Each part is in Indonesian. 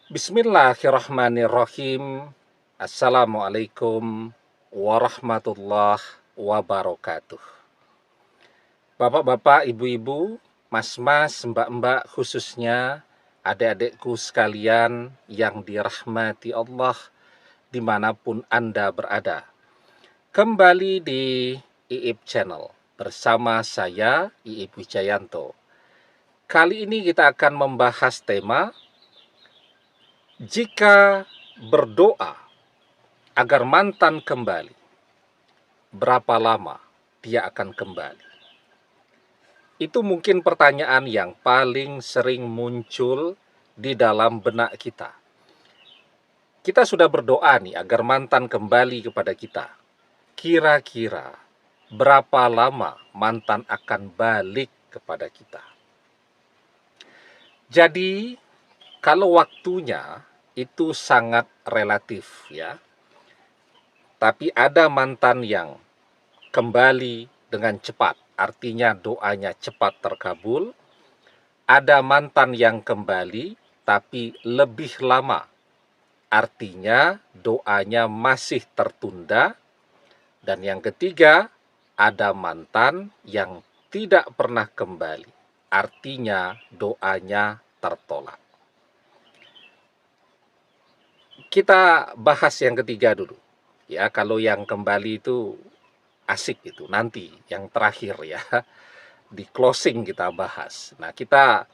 Bismillahirrahmanirrahim. Assalamualaikum warahmatullahi wabarakatuh. Bapak-bapak, ibu-ibu, mas-mas, mbak-mbak, khususnya adik-adikku sekalian yang dirahmati Allah dimanapun Anda berada. Kembali di IIP Channel bersama saya, IIP Wijayanto. Kali ini kita akan membahas tema jika berdoa agar mantan kembali, berapa lama dia akan kembali? Itu mungkin pertanyaan yang paling sering muncul di dalam benak kita. Kita sudah berdoa nih agar mantan kembali kepada kita. Kira-kira berapa lama mantan akan balik kepada kita? Jadi, kalau waktunya itu sangat relatif ya. Tapi ada mantan yang kembali dengan cepat, artinya doanya cepat terkabul. Ada mantan yang kembali tapi lebih lama, artinya doanya masih tertunda. Dan yang ketiga, ada mantan yang tidak pernah kembali, artinya doanya tertolak. Kita bahas yang ketiga dulu. Ya, kalau yang kembali itu asik itu nanti yang terakhir ya. Di closing kita bahas. Nah, kita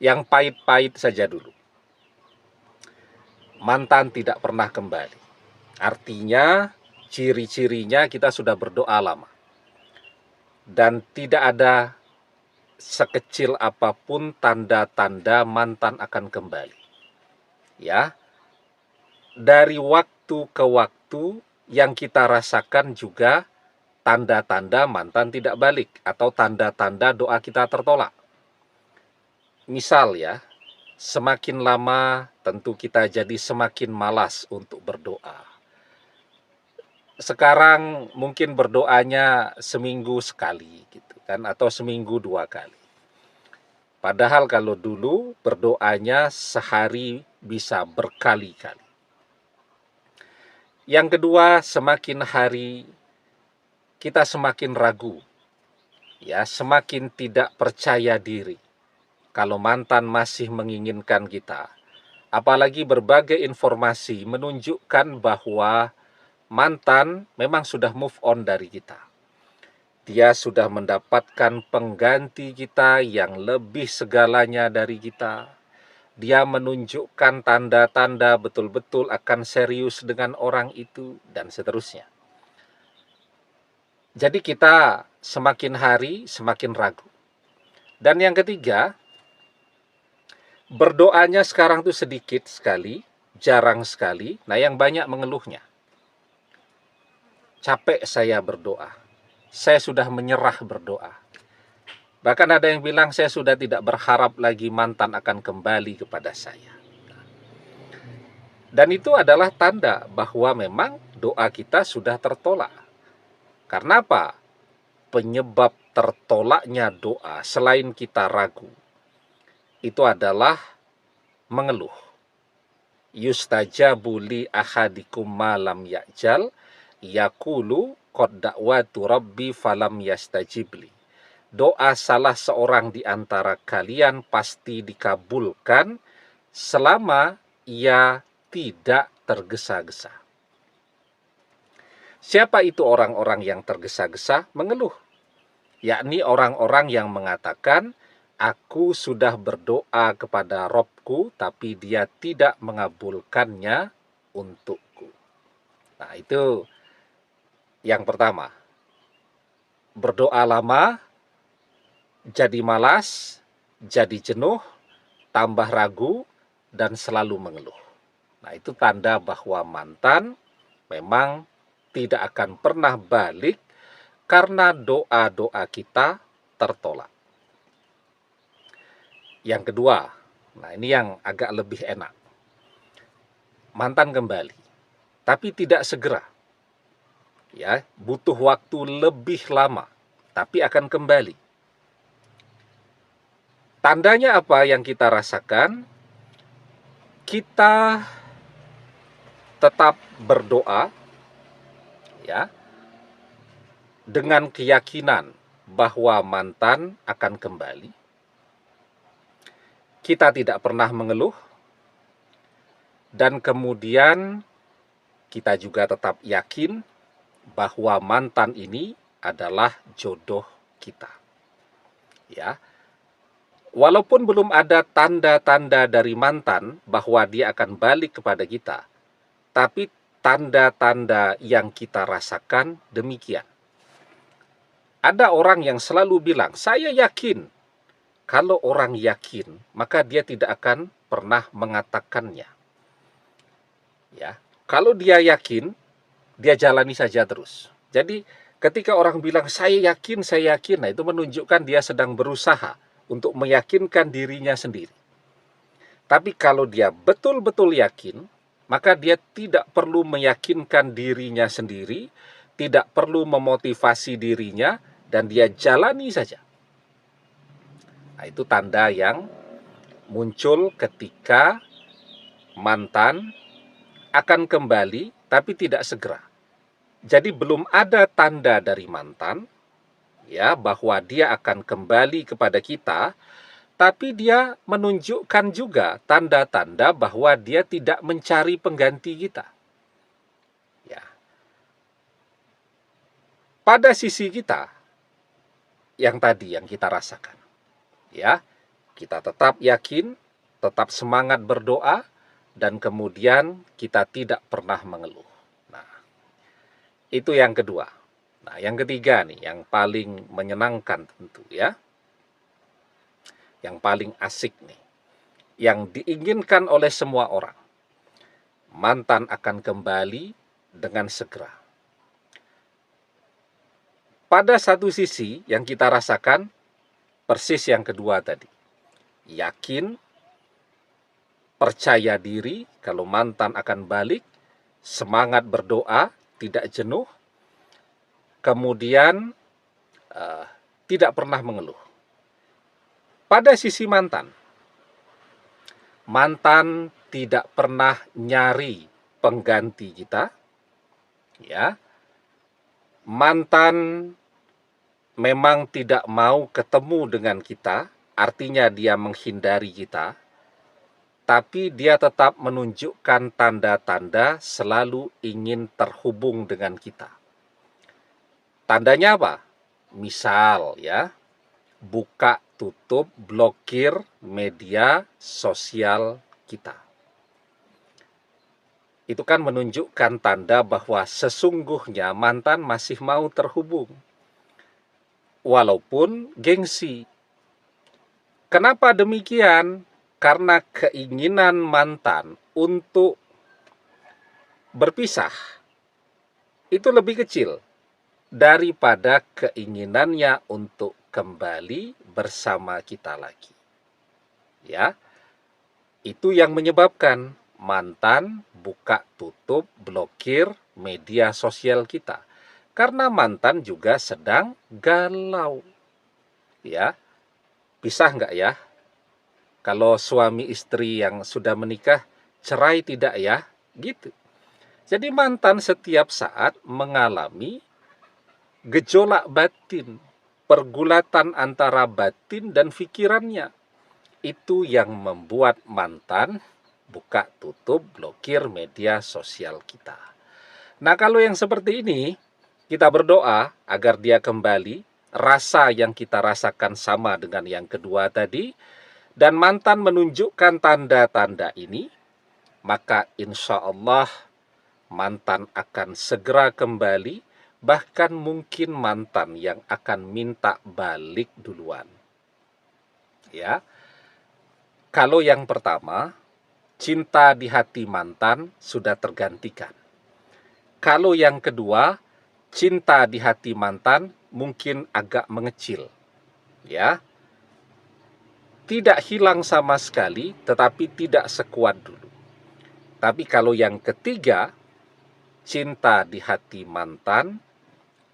yang pahit-pahit saja dulu. Mantan tidak pernah kembali. Artinya ciri-cirinya kita sudah berdoa lama. Dan tidak ada sekecil apapun tanda-tanda mantan akan kembali. Ya. Dari waktu ke waktu yang kita rasakan juga tanda-tanda mantan tidak balik atau tanda-tanda doa kita tertolak. Misal ya, semakin lama tentu kita jadi semakin malas untuk berdoa. Sekarang mungkin berdoanya seminggu sekali gitu kan, atau seminggu 2 kali. Padahal kalau dulu berdoanya sehari bisa berkali-kali. Yang kedua, semakin hari kita semakin ragu, ya, semakin tidak percaya diri. Kalau mantan masih menginginkan kita, apalagi berbagai informasi menunjukkan bahwa mantan memang sudah move on dari kita. Dia sudah mendapatkan pengganti kita yang lebih segalanya dari kita. Dia menunjukkan tanda-tanda betul-betul akan serius dengan orang itu, dan seterusnya. Jadi kita semakin hari semakin ragu. Dan yang ketiga, berdoanya sekarang tuh sedikit sekali, jarang sekali. Nah, yang banyak mengeluhnya. Capek saya berdoa. Saya sudah menyerah berdoa. Bahkan ada yang bilang saya sudah tidak berharap lagi mantan akan kembali kepada saya. Dan itu adalah tanda bahwa memang doa kita sudah tertolak. Karena apa? Penyebab tertolaknya doa selain kita ragu, itu adalah mengeluh. Yustajabu li ahadikum malam ya'jal yaqulu qad da'watu rabbi falam yastajibli. Doa salah seorang di antara kalian pasti dikabulkan selama ia tidak tergesa-gesa. Siapa itu orang-orang yang tergesa-gesa? Mengeluh. Yakni orang-orang yang mengatakan, aku sudah berdoa kepada Robku, tapi dia tidak mengabulkannya untukku. Nah, itu yang pertama. Berdoa lama, jadi malas, jadi jenuh, tambah ragu, dan selalu mengeluh. Nah, itu tanda bahwa mantan memang tidak akan pernah balik karena doa-doa kita tertolak. Yang kedua, nah ini yang agak lebih enak. Mantan kembali, tapi tidak segera. Ya, butuh waktu lebih lama, tapi akan kembali. Tandanya apa yang kita rasakan? kita tetap berdoa, ya, dengan keyakinan bahwa mantan akan kembali. Kita tidak pernah mengeluh, dan kemudian kita juga tetap yakin bahwa mantan ini adalah jodoh kita. Ya. Walaupun belum ada tanda-tanda dari mantan bahwa dia akan balik kepada kita, tapi tanda-tanda yang kita rasakan demikian. Ada orang yang selalu bilang, saya yakin. Kalau orang yakin, maka dia tidak akan pernah mengatakannya. Ya, kalau dia yakin, dia jalani saja terus. Jadi ketika orang bilang saya yakin, nah itu menunjukkan dia sedang berusaha untuk meyakinkan dirinya sendiri. Tapi kalau dia betul-betul yakin, maka dia tidak perlu meyakinkan dirinya sendiri, tidak perlu memotivasi dirinya, dan dia jalani saja. Nah, itu tanda yang muncul ketika mantan akan kembali, tapi tidak segera. Jadi belum ada tanda dari mantan, ya, bahwa dia akan kembali kepada kita, tapi dia menunjukkan juga tanda-tanda bahwa dia tidak mencari pengganti kita. Ya. Pada sisi kita, yang tadi yang kita rasakan, ya, kita tetap yakin, tetap semangat berdoa, dan kemudian kita tidak pernah mengeluh. Nah, itu yang kedua. Nah, yang ketiga nih, yang paling menyenangkan tentu, ya, yang paling asik nih, yang diinginkan oleh semua orang. Mantan akan kembali dengan segera. Pada satu sisi yang kita rasakan persis yang kedua tadi. Yakin, percaya diri kalau mantan akan balik, semangat berdoa, tidak jenuh, kemudian tidak pernah mengeluh. Pada sisi mantan tidak pernah nyari pengganti kita, ya. Mantan memang tidak mau ketemu dengan kita, artinya dia menghindari kita, tapi dia tetap menunjukkan tanda-tanda selalu ingin terhubung dengan kita. Tandanya apa? Misal, ya, buka tutup blokir media sosial kita. Itu kan menunjukkan tanda bahwa sesungguhnya mantan masih mau terhubung. Walaupun gengsi. Kenapa demikian? Karena keinginan mantan untuk berpisah itu lebih kecil daripada keinginannya untuk kembali bersama kita lagi. Ya, itu yang menyebabkan mantan buka tutup blokir media sosial kita. Karena mantan juga sedang galau. Ya, pisah nggak ya? Kalau suami istri yang sudah menikah, cerai tidak ya? Gitu. Jadi mantan setiap saat mengalami gejolak batin, pergulatan antara batin dan pikirannya. Itu yang membuat mantan buka tutup blokir media sosial kita. Nah, kalau yang seperti ini, kita berdoa agar dia kembali, rasa yang kita rasakan sama dengan yang kedua tadi, dan mantan menunjukkan tanda-tanda ini, maka insya Allah mantan akan segera kembali, bahkan mungkin mantan yang akan minta balik duluan. Ya, kalau yang pertama, cinta di hati mantan sudah tergantikan. Kalau yang kedua, cinta di hati mantan mungkin agak mengecil. Ya, tidak hilang sama sekali, tetapi tidak sekuat dulu. Tapi kalau yang ketiga, cinta di hati mantan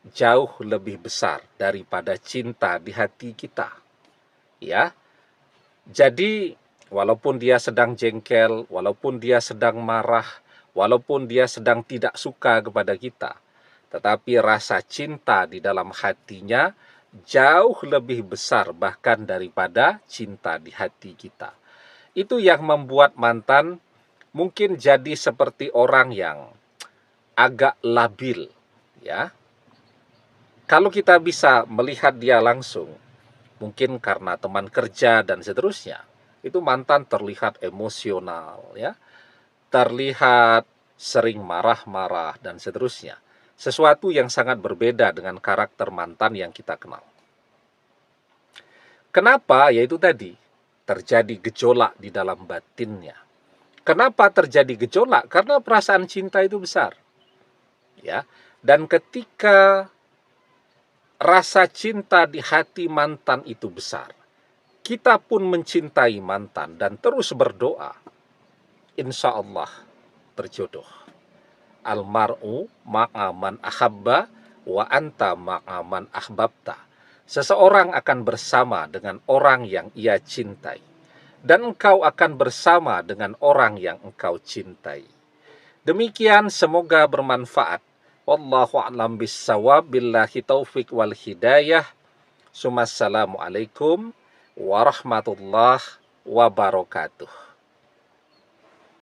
jauh lebih besar daripada cinta di hati kita. Ya, jadi Walaupun dia sedang jengkel, walaupun dia sedang marah, walaupun dia sedang tidak suka kepada kita, tetapi rasa cinta di dalam hatinya jauh lebih besar bahkan daripada cinta di hati kita. Itu yang membuat mantan mungkin jadi seperti orang yang agak labil, ya. Kalau kita bisa melihat dia langsung, mungkin karena teman kerja dan seterusnya, itu mantan terlihat emosional, ya, terlihat sering marah-marah dan seterusnya. Sesuatu yang sangat berbeda dengan karakter mantan yang kita kenal. Kenapa? Yaitu tadi, terjadi gejolak di dalam batinnya. Kenapa terjadi gejolak? Karena perasaan cinta itu besar. Ya, dan ketika rasa cinta di hati mantan itu besar, kita pun mencintai mantan dan terus berdoa, insya Allah berjodoh. Almar'u ma'aman ahabba wa anta ma'aman ahbabta. Seseorang akan bersama dengan orang yang ia cintai, dan engkau akan bersama dengan orang yang engkau cintai. Demikian, semoga bermanfaat. Wallahu a'lam bissawab, billahi taufik wal hidayah. Assalamualaikum warahmatullahi wabarakatuh.